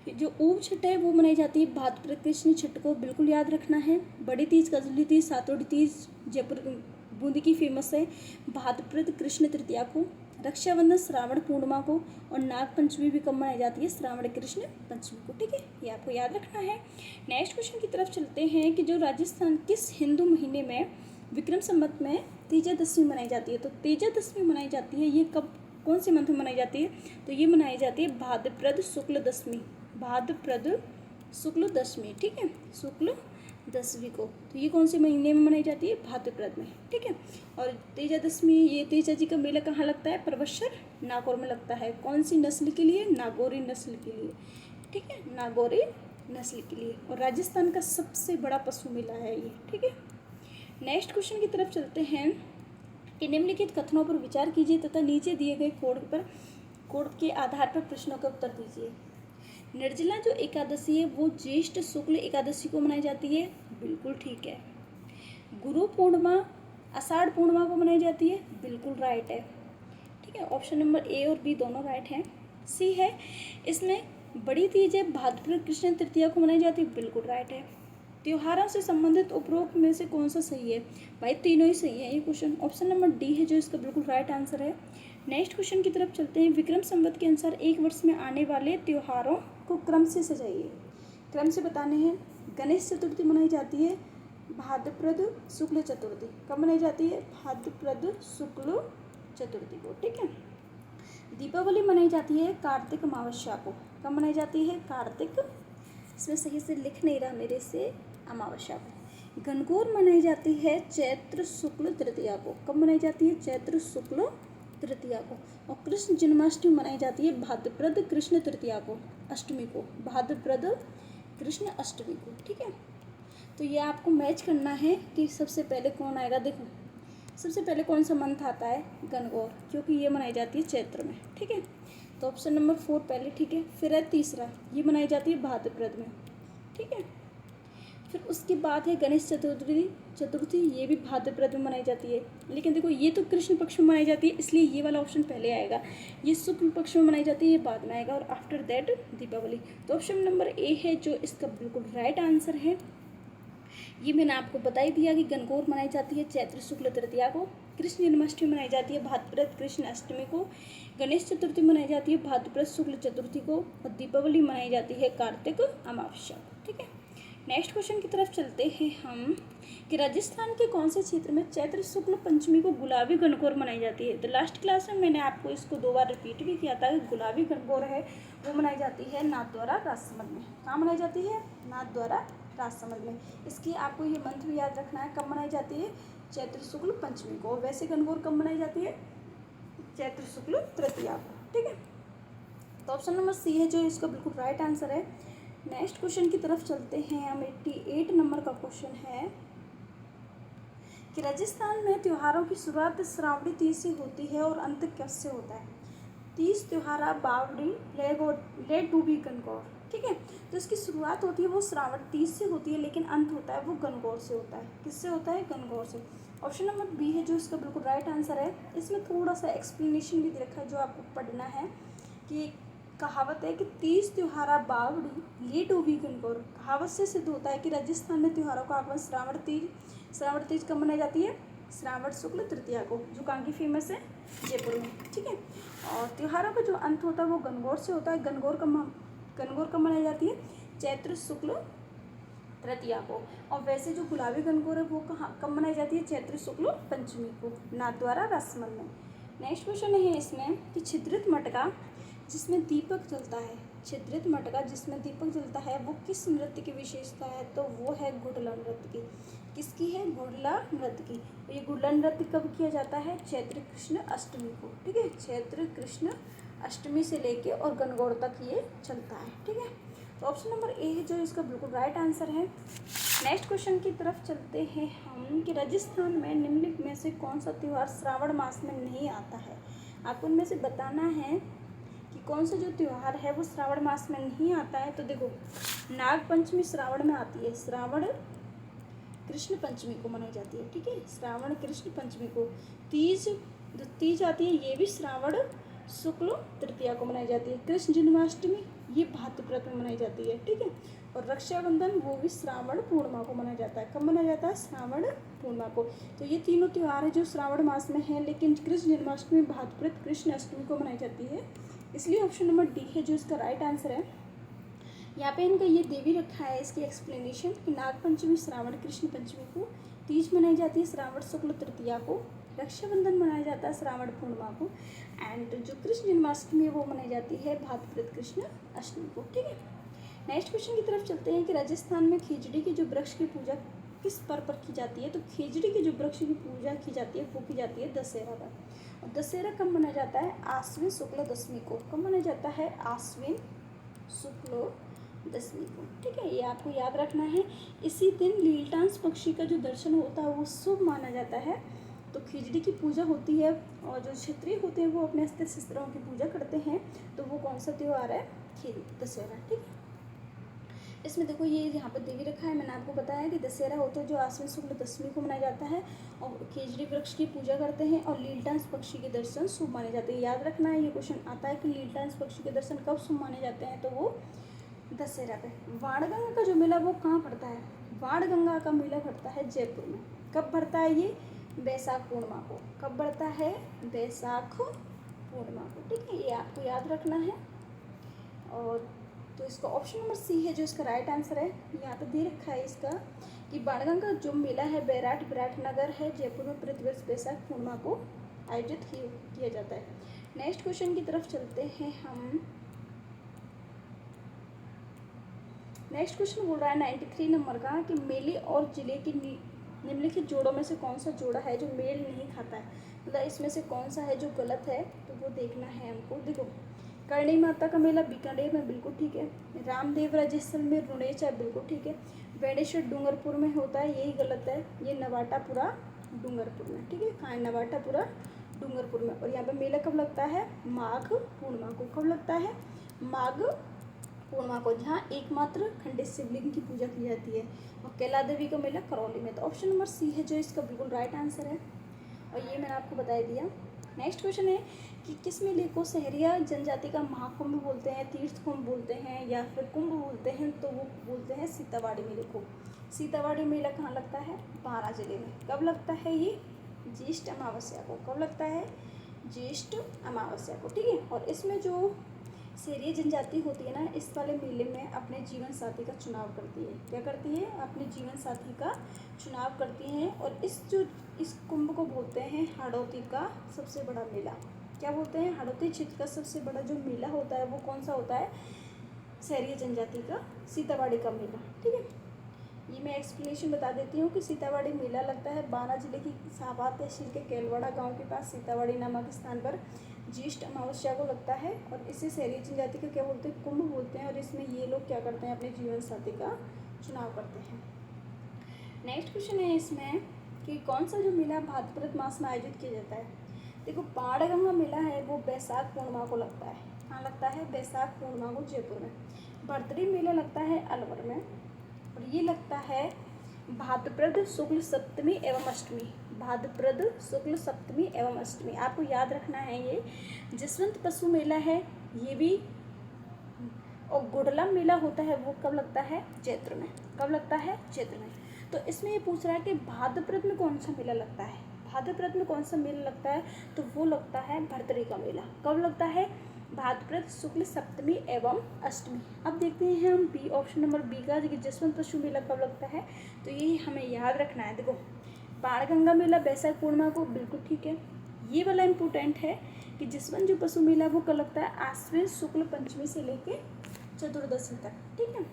जो ऊब छठ है वो मनाई जाती है भाद्रपद कृष्ण छठ को, बिल्कुल याद रखना है। बड़ी तीज, कजली तीज, सातुड़ी तीज जयपुर बूंदी की फेमस है भाद्रपद कृष्ण तृतीया को। रक्षाबंधन श्रावण पूर्णिमा को, और नाग पंचमी भी कब मनाई जाती है, श्रावण कृष्ण पंचमी को। ठीक है, ये आपको याद रखना है। नेक्स्ट क्वेश्चन की तरफ चलते हैं कि जो राजस्थान किस हिंदू महीने में विक्रम संवत में तेजादशमी मनाई जाती है। तो तेजादशमी मनाई जाती है, ये कब कौन से मंथ में मनाई जाती है, तो ये मनाई जाती है भाद्रपद शुक्ल दशमी, भाद्रपद शुक्ल दशमी। ठीक है, शुक्ल दसवीं को। तो ये कौन से महीने में मनाई जाती है, भाद्रपद में। ठीक है, और तेजादशमी, ये तेजा जी का मेला कहाँ लगता है, परबत्सर नागौर में लगता है। कौन सी नस्ल के लिए, नागौरी नस्ल के लिए। ठीक है, नागौरी नस्ल के लिए, और राजस्थान का सबसे बड़ा पशु मेला है ये। ठीक है, नेक्स्ट क्वेश्चन की तरफ चलते हैं कि निम्नलिखित कथनों पर विचार कीजिए तथा नीचे दिए गए कोड के आधार पर प्रश्नों का उत्तर दीजिए। निर्जला जो एकादशी है वो ज्येष्ठ शुक्ल एकादशी को मनाई जाती है, बिल्कुल ठीक है। गुरु पूर्णिमा आषाढ़ पूर्णिमा को मनाई जाती है, बिल्कुल राइट है। ठीक है, ऑप्शन नंबर ए और बी दोनों राइट हैं। सी है, इसमें बड़ी तीज है भाद्रपद कृष्ण तृतीया को मनाई जाती है, बिल्कुल राइट है। त्योहारों से संबंधित उपरोक्त में से कौन सा सही है, भाई तीनों ही सही है ये क्वेश्चन। ऑप्शन नंबर डी है जो इसका बिल्कुल राइट आंसर है। नेक्स्ट क्वेश्चन की तरफ चलते हैं। विक्रम संवत के अनुसार एक वर्ष में आने वाले त्योहारों को क्रम से सजाइए, क्रम से बताने हैं। गणेश चतुर्थी मनाई जाती है भाद्रपद शुक्ल चतुर्थी। कब मनाई जाती है, भाद्रपद शुक्ल चतुर्थी को। ठीक है, दीपावली मनाई जाती है कार्तिक अमावस्या को। कब मनाई जाती है, कार्तिक, इसमें सही से लिख नहीं रहा मेरे से, अमावस्या को। गणगौर मनाई जाती है चैत्र शुक्ल तृतीया को। कब मनाई जाती है, चैत्र शुक्ल तृतीया को। और कृष्ण जन्माष्टमी मनाई जाती है भाद्रपद कृष्ण तृतीया को, अष्टमी को, भाद्रपद कृष्ण अष्टमी को। ठीक है, तो ये आपको मैच करना है कि सबसे पहले कौन आएगा। देखो सबसे पहले कौन सा मंथ आता है, गणगौर, क्योंकि ये मनाई जाती है चैत्र में। ठीक है, तो ऑप्शन नंबर 4 पहले। ठीक है, फिर है तीसरा, ये मनाई जाती है भाद्रपद में। ठीक है, फिर उसके बाद है गणेश चतुर्थी, ये भी भाद्रपद में मनाई जाती है। लेकिन देखो ये तो कृष्ण पक्ष में मनाई जाती है, इसलिए ये वाला ऑप्शन पहले आएगा। ये शुक्ल पक्ष में मनाई जाती है, ये बाद में आएगा। और आफ्टर दैट दीपावली। तो ऑप्शन नंबर ए है जो इसका बिल्कुल राइट आंसर है। ये मैंने आपको बता ही दिया कि गणगौर मनाई जाती है चैत्र शुक्ल तृतीया को, कृष्ण जन्माष्टमी मनाई जाती है भाद्रपद कृष्ण अष्टमी को, गणेश चतुर्थी मनाई जाती है भाद्रपद शुक्ल चतुर्थी को, और दीपावली मनाई जाती है कार्तिक अमावस्या को। ठीक है, नेक्स्ट क्वेश्चन की तरफ चलते हैं हम कि राजस्थान के कौन से क्षेत्र में चैत्र शुक्ल पंचमी को गुलाबी गणगौर मनाई जाती है। तो लास्ट क्लास में मैंने आपको इसको 2 बार रिपीट भी किया था कि गुलाबी गणगौर है वो मनाई जाती है नाथद्वारा राजसमंद में। कहाँ मनाई जाती है, नाथद्वारा राजसमंद में। इसकी आपको ये मंथ भी याद रखना है, कब मनाई जाती है, चैत्र शुक्ल पंचमी को। वैसे गणगौर कब मनाई जाती है, चैत्र शुक्ल तृतीया को। ठीक है, तो ऑप्शन नंबर सी है जो इसका बिल्कुल राइट आंसर है। नेक्स्ट क्वेश्चन की तरफ चलते हैं हम। 88 नंबर का क्वेश्चन है कि राजस्थान में त्योहारों की शुरुआत श्रावणी तीज से होती है और अंत कब से होता है। तीज त्योहारा बावड़ी ले डूबी गणगौर। ठीक है, तो इसकी शुरुआत होती है वो श्रावण तीज से होती है, लेकिन अंत होता है वो गणगौर से होता है। किससे होता है, गणगौर से। ऑप्शन नंबर बी है जो इसका बिल्कुल राइट आंसर है। इसमें थोड़ा सा एक्सप्लेनेशन भी दे रखा है जो आपको पढ़ना है कि कहावत है कि तीज त्योहारा बावड़ी ले डूबी गणगौर। कहावत से सिद्ध होता है कि राजस्थान में त्योहारों का आगमन श्रावण तीज कब मनाई जाती है, श्रावण शुक्ल तृतीया को, जो कहाँ की फेमस है, जयपुर में। ठीक है, और त्योहारों का जो अंत होता है वो गणगौर से होता है। गणगौर कब मनाई जाती है, चैत्र शुक्ल तृतीया को। और वैसे जो गुलाबी गणगौर है वो कब मनाई जाती है, चैत्र शुक्ल पंचमी को, नाथद्वारा राजसमंद में। नेक्स्ट क्वेश्चन है इसमें कि छिद्रित मटका जिसमें दीपक जलता है, छिद्रित मटका जिसमें दीपक जलता है वो किस नृत्य की विशेषता है। तो वो है गुडला नृत्य की। किसकी है, गुडला नृत्य की। तो ये गुडला नृत्य कब किया जाता है, चैत्र कृष्ण अष्टमी को। ठीक है, चैत्र कृष्ण अष्टमी से लेके और गणगौर तक ये चलता है। ठीक है, तो ऑप्शन नंबर ए है जो इसका बिल्कुल राइट आंसर है। नेक्स्ट क्वेश्चन की तरफ चलते हैं हम कि राजस्थान में निम्नलिखित में से कौन सा त्यौहार श्रावण मास में नहीं आता है। आपको उनमें से बताना है कि कौन सा जो त्यौहार है वो श्रावण मास में नहीं आता है। तो देखो नाग पंचमी श्रावण में आती है, श्रावण कृष्ण पंचमी को मनाई जाती है। ठीक है, श्रावण कृष्ण पंचमी को। तीज आती है, ये भी श्रावण शुक्ल तृतीया को मनाई जाती है। कृष्ण जन्माष्टमी ये भाद्रपद में मनाई जाती है। ठीक है, और रक्षाबंधन वो भी श्रावण पूर्णिमा को मनाया जाता है। कब मनाया जाता है, श्रावण पूर्णिमा को। तो ये तीनों त्यौहार है जो श्रावण मास में है, लेकिन कृष्ण जन्माष्टमी भाद्रपद कृष्ण अष्टमी को मनाई जाती है। इसलिए ऑप्शन नंबर डी है जो इसका राइट आंसर है। यहाँ पे इनका ये दे भी रखा है इसकी एक्सप्लेनेशन कि नाग पंचमी श्रावण कृष्ण पंचमी को, तीज मनाई जाती है श्रावण शुक्ल तृतीया को, रक्षाबंधन मनाया जाता है श्रावण पूर्णिमा को, एंड जो कृष्ण जन्माष्टमी है वो मनाई जाती है भाद्रपद कृष्ण अष्टमी को। ठीक है, नेक्स्ट क्वेश्चन की तरफ चलते हैं कि राजस्थान में खिचड़ी के जो वृक्ष की पूजा किस पर्व पर की जाती है। तो खिचड़ी के जो वृक्ष की पूजा की जाती है वो की जाती है दशहरा पर। और दशहरा कब मनाया जाता है, आश्विन शुक्ल दशमी को। कब मनाया जाता है, आश्विन शुक्ल दशमी को। ठीक है, ये आपको याद रखना है। इसी दिन लीलटांस पक्षी का जो दर्शन होता है वो शुभ माना जाता है। तो खिचड़ी की पूजा होती है और जो क्षत्रिय होते हैं वो अपने अस्त्र शस्त्रों की पूजा करते हैं। तो वो कौन सा त्यौहार है, दशहरा। ठीक है, इसमें देखो ये यहाँ पर दे भी रखा है, मैंने आपको बताया कि दशहरा होता है जो आश्विन शुक्ल दशमी को मनाया जाता है और खिचड़ी वृक्ष की पूजा करते हैं और लीलटांस पक्षी के दर्शन शुभ माने जाते हैं। याद रखना है, ये क्वेश्चन आता है कि लीलटांस पक्षी के दर्शन कब शुभ माने जाते हैं। तो वो दशहरा पे। वाणगंगा का जो मेला वो कहाँ पड़ता है, वाणगंगा का मेला पड़ता है जयपुर में। कब पड़ता है ये, बैसाख पूर्णिमा को। कब पड़ता है, बैसाख पूर्णिमा को। ठीक है, ये आपको याद रखना है। और तो इसका ऑप्शन नंबर सी है जो इसका राइट आंसर है। यहाँ पे दे रखा है इसका कि बाणगंगा जो मेला है विराटनगर है जयपुर में प्रतिवर्ष बैसाख पूर्णिमा को आयोजित किया जाता है। नेक्स्ट क्वेश्चन की तरफ चलते हैं हम। नेक्स्ट क्वेश्चन बोल रहा है 93 नंबर का कि मेले और जिले की निम्नलिखित जोड़ों में से कौन सा जोड़ा है जो मेल नहीं खाता है, मतलब इसमें से कौन सा है जो गलत है, तो वो देखना है हमको। देखो, करणी माता का मेला बीकानेर में, बिल्कुल ठीक है। रामदेव जैसलमेर रुड़ेचा, बिल्कुल ठीक है। बेणेश्वर डूंगरपुर में होता है, यही गलत है। ये नवाटापुरा डूंगरपुर में, ठीक है। कहाँ है? नवाटापुरा डूंगरपुर में। और यहाँ पे मेला कब लगता है? माघ पूर्णिमा को। कब लगता है? माघ पूर्णिमा को, जहाँ एकमात्र खंडित शिवलिंग की पूजा की जाती है। और कैला देवी का मेला करौली में। तो ऑप्शन नंबर सी है जो इसका बिल्कुल राइट आंसर है, और ये मैंने आपको बता दिया। नेक्स्ट क्वेश्चन है कि किस मेले को सहरिया जनजाति का महाकुंभ बोलते हैं, तीर्थ कुंभ बोलते हैं, या फिर कुंभ बोलते हैं? तो वो बोलते हैं सीतावाड़ी मेले को। सीतावाड़ी मेला कहाँ लगता है? बारां जिले में। कब लगता है ये? ज्येष्ठ अमावस्या को। कब लगता है? ज्येष्ठ अमावस्या को, ठीक है। और इसमें जो सहरिया जनजाति होती है ना, इस वाले मेले में अपने जीवन साथी का चुनाव करती है। क्या करती है? अपने जीवन साथी का चुनाव करती हैं। और इस कुंभ को बोलते हैं हाड़ौती का सबसे बड़ा मेला। क्या बोलते हैं? हाड़ौती क्षेत्र का सबसे बड़ा जो मेला होता है वो कौन सा होता है? सहरिया जनजाति का सीतावाड़ी का मेला, ठीक है। ये मैं एक्सप्लेनेशन बता देती हूँ कि सीतावाड़ी मेला लगता है बारां जिले की शाहबाद तहसील के केलवाड़ा गांव के पास सीतावाड़ी नामक स्थान पर ज्येष्ठ अमावस्या को लगता है। और इसे सहरिया जनजाति का क्या बोलते हैं? कुंभ बोलते हैं। और इसमें ये लोग क्या करते हैं? अपने जीवन साथी का चुनाव करते हैं। नेक्स्ट क्वेश्चन है इसमें कि कौन सा जो मेला भाद्रपद मास में आयोजित किया जाता है? देखो, बाणगंगा मेला है वो बैसाख पूर्णिमा को लगता है। कहाँ लगता है? बैसाख पूर्णिमा को, जयपुर में। भरतरी मेला लगता है अलवर में, और ये लगता है भाद्रपद शुक्ल सप्तमी एवं अष्टमी। भाद्रपद शुक्ल सप्तमी एवं अष्टमी, आपको याद रखना है ये। जसवंत पशु मेला है ये भी। और गुडला मेला होता है वो कब लगता है? चैत्र में। कब लगता है? चैत्र में। तो इसमें ये पूछ रहा है कि भाद्रपद में कौन सा मेला लगता है? भाद्रपद में कौन सा मेला लगता है? तो वो लगता है भरतरी का मेला। कब लगता है? भाद्रपद शुक्ल सप्तमी एवं अष्टमी। अब देखते हैं हम बी, ऑप्शन नंबर बी का, जो कि जसवंत पशु मेला कब लगता है। तो ये हमें याद रखना है। देखो, बाणगंगा मेला बैसाख पूर्णिमा को, बिल्कुल ठीक है। ये वाला इम्पोर्टेंट है कि जसवंत जो पशु मेला वो कब लगता है? आश्विन शुक्ल पंचमी से लेके चतुर्दशी तक, ठीक है।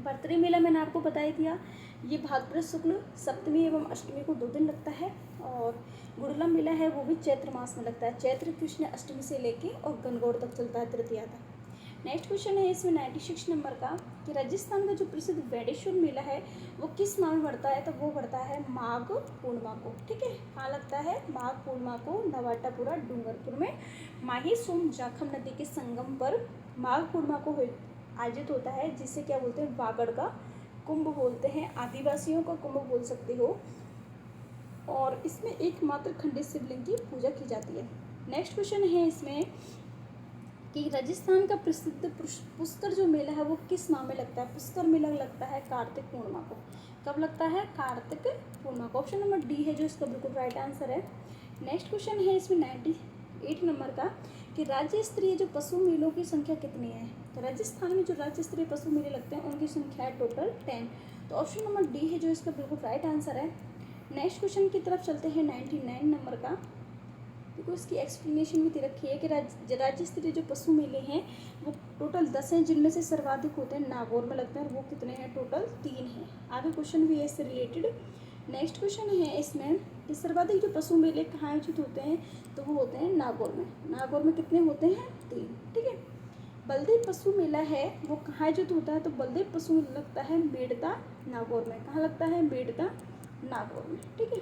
भरतरी मेला मैंने आपको बता ही दिया, ये भाद्रपद शुक्ल सप्तमी एवं अष्टमी को 2 दिन लगता है। और गुड़ला मेला है वो भी चैत्र मास में लगता है, चैत्र कृष्ण अष्टमी से लेके और गणगौर तक चलता है, तृतीया तक। नेक्स्ट क्वेश्चन है इसमें 96 नंबर का कि राजस्थान का जो प्रसिद्ध बेणेश्वर मेला है वो किस माह में पड़ता है? तो वो पड़ता है माघ पूर्णिमा को, ठीक है। कहाँ लगता है? माघ पूर्णिमा को, नवाटापुरा डूंगरपुर में। माही सोम जाखम नदी के संगम पर माघ पूर्णिमा को आयोजित होता है, जिसे क्या बोलते हैं? वागड़ का कुंभ बोलते हैं, आदिवासियों का कुंभ बोल सकते हो। और इसमें एकमात्र खंडित शिवलिंग की पूजा की जाती है। नेक्स्ट क्वेश्चन है इसमें कि राजस्थान का प्रसिद्ध पुष्कर जो मेला है वो किस माह में लगता है? पुष्कर मेला लगता है कार्तिक पूर्णिमा को। कब लगता है? कार्तिक पूर्णिमा को। ऑप्शन नंबर डी है जो इसका बिल्कुल राइट आंसर है। नेक्स्ट क्वेश्चन है इसमें 98 नंबर का कि राज्य स्तरीय जो पशु मेलों की संख्या कितनी है? तो राजस्थान में जो राज्य स्तरीय पशु मेले लगते हैं उनकी संख्या है टोटल 10। तो ऑप्शन नंबर डी है जो इसका बिल्कुल राइट आंसर है। नेक्स्ट क्वेश्चन की तरफ चलते हैं 99 नंबर का। देखो, इसकी एक्सप्लेनेशन भी दे रखी है कि राज्य स्तरीय जो पशु मेले हैं वो टोटल 10 हैं, जिनमें से सर्वाधिक होते हैं नागौर में लगते हैं, और वो कितने हैं? टोटल 3 हैं। आगे क्वेश्चन भी है इससे रिलेटेड। नेक्स्ट क्वेश्चन है इसमें कि सर्वाधिक जो पशु मेले कहाँ आयोजित होते हैं? तो वो होते हैं नागौर में। नागौर में कितने होते हैं? 3, ठीक है। बलदेव पशु मेला है वो कहाँ आयोजित होता है? तो बलदेव पशु मेला लगता है मेड़ता नागौर में। कहाँ लगता है? मेड़ता नागौर में, ठीक है।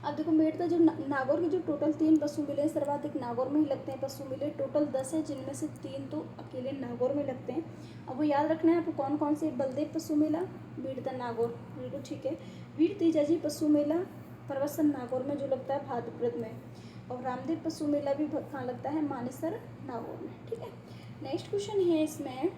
अब देखो, मेड़ता जो नागौर के जो टोटल 3 पशु मेले सर्वाधिक नागौर में ही लगते हैं। पशु मेले टोटल 10 है, जिनमें से 3 तो अकेले नागौर में लगते हैं। अब वो याद रखना है आपको कौन कौन से? बलदेव पशु मेला, मेड़ता नागौर, बिल्कुल ठीक है। वीर तेजाजी पशु मेला परवसन नागौर में जो लगता है भाद्रपद में। और रामदेव पशु मेला भी कहाँ लगता है? मानेसर नागौर में, ठीक है। नेक्स्ट क्वेश्चन है इसमें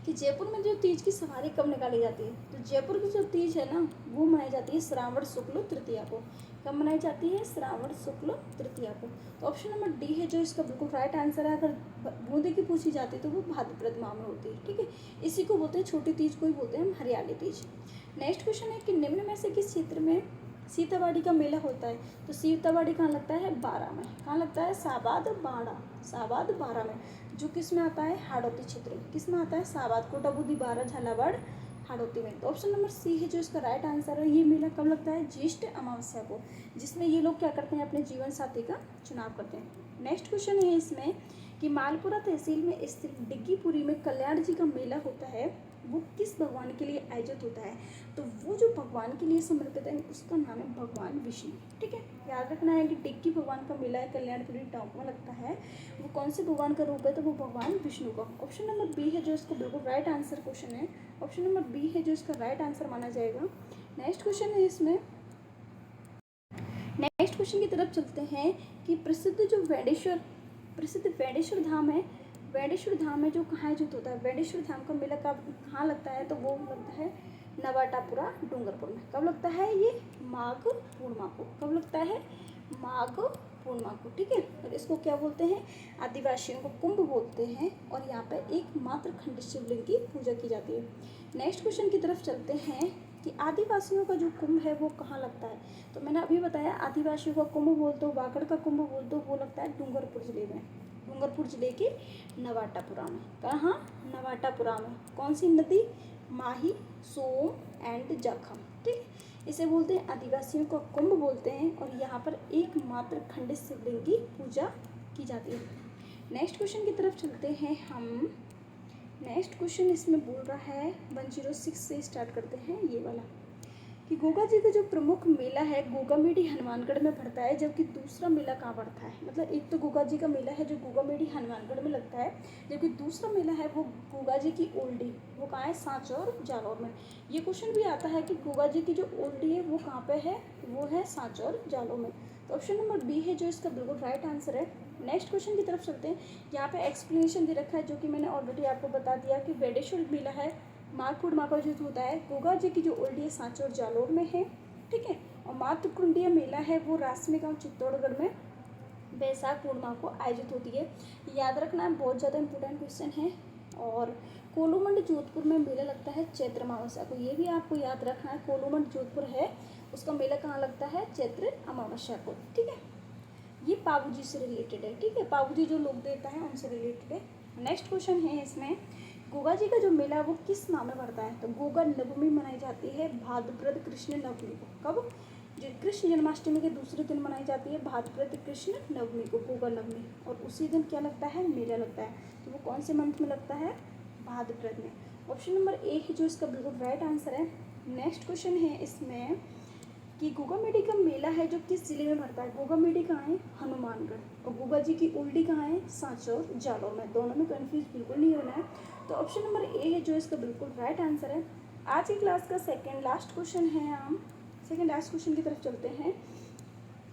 कि जयपुर में जो तीज की सवारी कब निकाली जाती है? तो जयपुर की जो तीज है ना वो मनाई जाती है श्रावण शुक्ल तृतीया को। कब मनाई जाती है? श्रावण शुक्ल तृतीया को। तो ऑप्शन नंबर डी है जो इसका बिल्कुल राइट आंसर है। अगर बूंदी की पूछी जाती है तो वो भाद्रपद माह में होती है, ठीक है। इसी को बोलते हैं छोटी तीज को ही बोलते हैं हम हरियाली तीज। नेक्स्ट क्वेश्चन है कि निम्न में से किस क्षेत्र में सीतावाड़ी का मेला होता है? तो सीतावाड़ी कहाँ लगता है? बारां में। कहाँ लगता है? शाहबाद बाड़ा, शाहबाद बारां में, जो किस में आता है? हाड़ौती क्षेत्र में। किस में आता है? शाहबाद, कोटा बुद्धि, बारां, झालावाड़, हाड़ौती में। तो ऑप्शन नंबर सी है जो इसका राइट आंसर है। ये मेला कब लगता है? ज्येष्ठ अमावस्या को, जिसमें ये लोग क्या करते हैं? अपने जीवन साथी का चुनाव करते हैं। नेक्स्ट क्वेश्चन है इसमें कि मालपुरा तहसील में स्थित डिग्गीपुरी में कल्याण जी का मेला होता है, वो किस भगवान के लिए आयोजित होता है? तो वो जो भगवान के लिए समर्पित है उसका नाम है भगवान विष्णु। ठीक है, याद रखना है कि डिग्गी भगवान का मेला है, कल्याणपुरी टाउन में लगता है, वो कौन से भगवान का रूप है? तो वो भगवान विष्णु का। ऑप्शन नंबर बी है जो इसका बिल्कुल राइट आंसर क्वेश्चन है। ऑप्शन नंबर बी है जो इसका राइट आंसर माना जाएगा। नेक्स्ट क्वेश्चन है इसमें, नेक्स्ट क्वेश्चन की तरफ चलते हैं कि प्रसिद्ध वेडेश्वर धाम है, वेडेश्वर धाम है जो कहाँ आयोजित होता है? वेडेश्वर धाम का मेला कहाँ लगता है? तो वो लगता है नवाटापुरा डूंगरपुर में। कब लगता है ये? माघ पूर्णिमा को। कब लगता है? माघ पूर्णिमा को। ठीक है, और इसको क्या बोलते हैं? आदिवासियों को कुंभ बोलते हैं, और यहाँ पे एकमात्र खंडित शिवलिंग की पूजा की जाती है। नेक्स्ट क्वेश्चन की तरफ चलते हैं कि आदिवासियों का जो कुंभ है वो कहाँ लगता है? तो मैंने अभी बताया आदिवासियों का कुंभ बोल दो, वागड़ का कुंभ बोल दो, वो लगता है डूंगरपुर जिले में, डूंगरपुर जिले के नवाटापुरा में। कहाँ? नवाटापुरा में। कौन सी नदी? माही, सोम एंड जाखम। ठीक, इसे बोलते हैं आदिवासियों का कुंभ बोलते हैं, और यहाँ पर एकमात्र खंडित शिवलिंग की पूजा की जाती है। नेक्स्ट क्वेश्चन की तरफ चलते हैं हम। नेक्स्ट क्वेश्चन इसमें बोल रहा है 106 से स्टार्ट करते हैं ये वाला, कि गोगा जी का जो प्रमुख मेला है गोगामेडी हनुमानगढ़ में पड़ता है, जबकि दूसरा मेला कहाँ पड़ता है? मतलब एक तो गोगा जी का मेला है जो गोगामेडी हनुमानगढ़ में लगता है, जबकि दूसरा मेला है वो गोगा जी की ओल्डी, वो कहाँ है? सांचौर जालौर में। ये क्वेश्चन भी आता है कि गोगा जी की जो ओल्डी है वो कहाँ पे है? वो है सांचौर जालौर में। तो ऑप्शन नंबर बी है जो इसका बिल्कुल राइट आंसर है। नेक्स्ट क्वेश्चन की तरफ चलते हैं। यहाँ पे एक्सप्लेनेशन दे रखा है जो कि मैंने ऑलरेडी आपको बता दिया कि वेडेश्वर मेला है माघ पूर्णिमा का आयोजित होता है, गोगा जी की जो ओल्डी है सांचौर जालौर में है। ठीक है, और मातृकुंडीय मेला है वो रासमी गांव चित्तौड़गढ़ में बैसाख पूर्णिमा को आयोजित होती है। याद रखना है, बहुत ज़्यादा इंपॉर्टेंट क्वेश्चन है। और कोलूमंड जोधपुर में मेला लगता है चैत्र अमावस्या को, ये भी आपको याद रखना है। कोलूमंड जोधपुर है, उसका मेला कहाँ लगता है? चैत्र अमावस्या को। ठीक है, ये पाबूजी से रिलेटेड है। ठीक है, पाबूजी जो लोक देवता है उनसे रिलेटेड है। नेक्स्ट क्वेश्चन है इसमें, गोगा जी का जो मेला है वो किस नाम में पड़ता है? तो गोगा नवमी मनाई जाती है भाद्रपद कृष्ण नवमी को। कब? जो कृष्ण जन्माष्टमी के दूसरे दिन मनाई जाती है भाद्रपद कृष्ण नवमी को, गोगा नवमी, और उसी दिन क्या लगता है? मेला लगता है। तो वो कौन से मंथ में लगता है? भाद्रपद में। ऑप्शन नंबर ए है जो इसका बिल्कुल राइट आंसर है। नेक्स्ट क्वेश्चन है इसमें कि गोगामेडी का मेला है जो किस जिले में पड़ता है? गोगामेडी कहाँ है? हनुमानगढ़, और गोगा जी की ओल्डी कहाँ है? सांचौर जालौर में। दोनों में कन्फ्यूज बिल्कुल नहीं होना है। तो ऑप्शन नंबर ए है जो इसका बिल्कुल राइट आंसर है। आज की क्लास का सेकेंड लास्ट क्वेश्चन है, हम सेकेंड लास्ट क्वेश्चन की तरफ चलते हैं।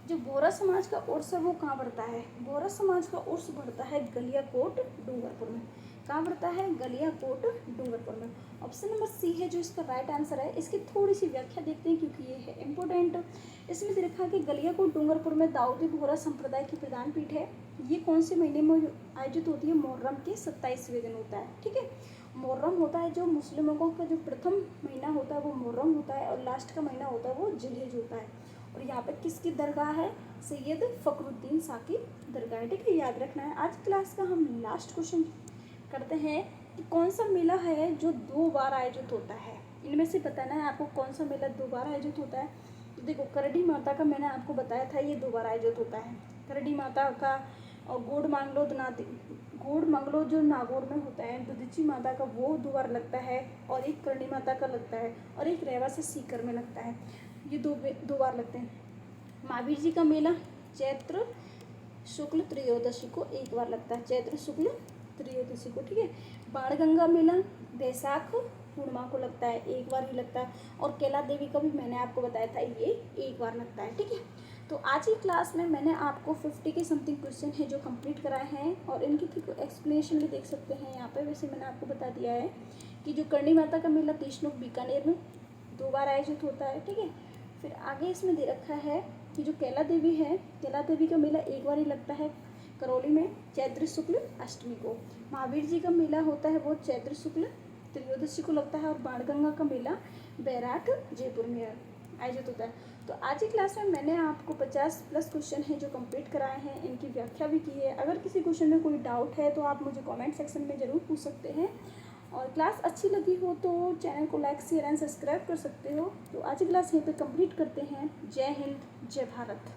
जो बोहरा समाज का उर्स है वो कहाँ पड़ता है? बोहरा समाज का उर्स पड़ता है गलियाकोट डूंगरपुर में। कहाँ पड़ता है? गलियाकोट डूंगरपुर में। ऑप्शन नंबर सी है जो इसका राइट आंसर है। इसकी थोड़ी सी व्याख्या देखते हैं क्योंकि ये है इंपॉर्टेंट। इसमें देखा कि गलियाकोट डूंगरपुर में दाऊदी बोहरा संप्रदाय की प्रधान पीठ है। ये कौन से महीने में आयोजित होती है? मुहर्रम के 27वें दिन होता है। ठीक है, मुहर्रम होता है जो मुस्लिमों का जो प्रथम महीना होता है वो मुहर्रम होता है, और लास्ट का महीना होता है वो जिलहिज होता है। और यहाँ पे किसकी दरगाह है? सैयद फ़खरुद्दीन शाह की दरगाह है। ठीक है, याद रखना है। आज क्लास का हम लास्ट क्वेश्चन करते हैं कि कौन सा मेला है जो 2 बार आयोजित होता है? इनमें से बताना है आपको कौन सा मेला 2 बार आयोजित होता है। तो देखो, करडी माता का मैंने आपको बताया था ये 2 बार आयोजित होता है। करडी माता का, और गोड़ मांगलो जो नागौर में होता है, दुधिची माता का वो 2 बार लगता है, और एक करणी माता का लगता है, और एक रेवा से सीकर में लगता है। ये 2 बार लगते हैं। महावीर जी का मेला चैत्र शुक्ल त्रयोदशी को 1 बार लगता है, चैत्र शुक्ल त्रयोदशी को। ठीक है, बाणगंगा मेला बैसाख पूर्णिमा को लगता है, 1 बार ही लगता है। और कैला देवी का भी मैंने आपको बताया था ये 1 बार लगता है। ठीक है, तो आज की क्लास में मैंने आपको 50 के समथिंग क्वेश्चन है जो कंप्लीट कराए हैं, और इनकी एक्सप्लेनेशन भी देख सकते हैं यहाँ पे। वैसे मैंने आपको बता दिया है कि जो करणी माता का मेला तीसनोक बीकानेर में 2 बार आयोजित होता है। ठीक है, फिर आगे इसमें दे रखा है कि जो कैला देवी है, कैला देवी का मेला 1 बार ही लगता है करौली में, चैत्र शुक्ल अष्टमी को। महावीर जी का मेला होता है वो चैत्र शुक्ल त्रयोदशी को लगता है, और बाणगंगा का मेला बैराट जयपुर में आयोजित होता है। तो आज की क्लास में मैंने आपको 50+ क्वेश्चन हैं जो कंप्लीट कराए हैं, इनकी व्याख्या भी की है। अगर किसी क्वेश्चन में कोई डाउट है तो आप मुझे कमेंट सेक्शन में ज़रूर पूछ सकते हैं। और क्लास अच्छी लगी हो तो चैनल को लाइक शेयर एंड सब्सक्राइब कर सकते हो। तो आज की क्लास यहीं पे कंप्लीट करते हैं। जय हिंद, जय भारत।